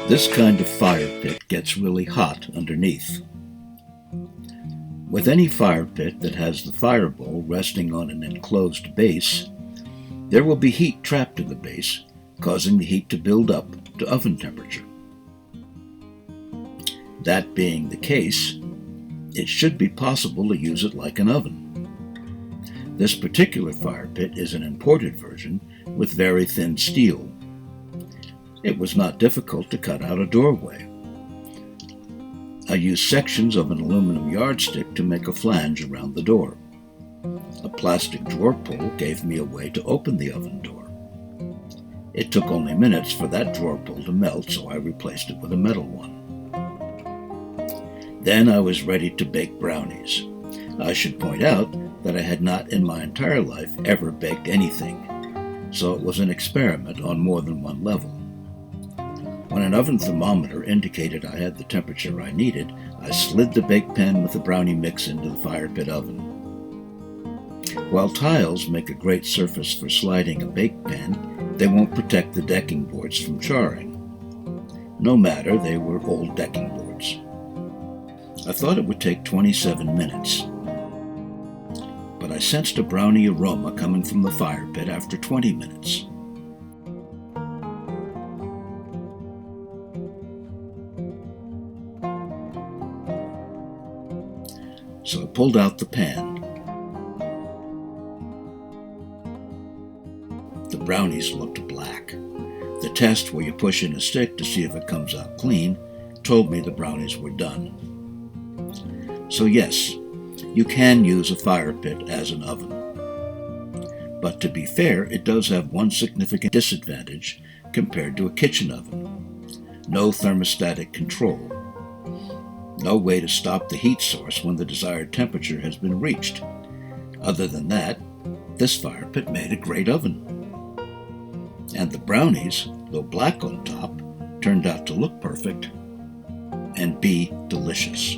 This kind of fire pit gets really hot underneath. With any fire pit that has the fire bowl resting on an enclosed base, there will be heat trapped in the base, causing the heat to build up to oven temperature. That being the case, it should be possible to use it like an oven. This particular fire pit is an imported version with very thin steel. It was not difficult to cut out a doorway. I used sections of an aluminum yardstick to make a flange around the door. A plastic drawer pull gave me a way to open the oven door. It took only minutes for that drawer pull to melt, so I replaced it with a metal one. Then I was ready to bake brownies. I should point out that I had not in my entire life ever baked anything, so it was an experiment on more than one level. When an oven thermometer indicated I had the temperature I needed, I slid the bake pan with the brownie mix into the fire pit oven. While tiles make a great surface for sliding a bake pan, they won't protect the decking boards from charring. No matter, they were old decking boards. I thought it would take 27 minutes, but I sensed a brownie aroma coming from the fire pit after 20 minutes. So I pulled out the pan. The brownies looked black. The test, where you push in a stick to see if it comes out clean, told me the brownies were done. So yes, you can use a fire pit as an oven. But to be fair, it does have one significant disadvantage compared to a kitchen oven. No thermostatic control. No way to stop the heat source when the desired temperature has been reached. Other than that, this fire pit made a great oven. And the brownies, though black on top, turned out to look perfect and be delicious.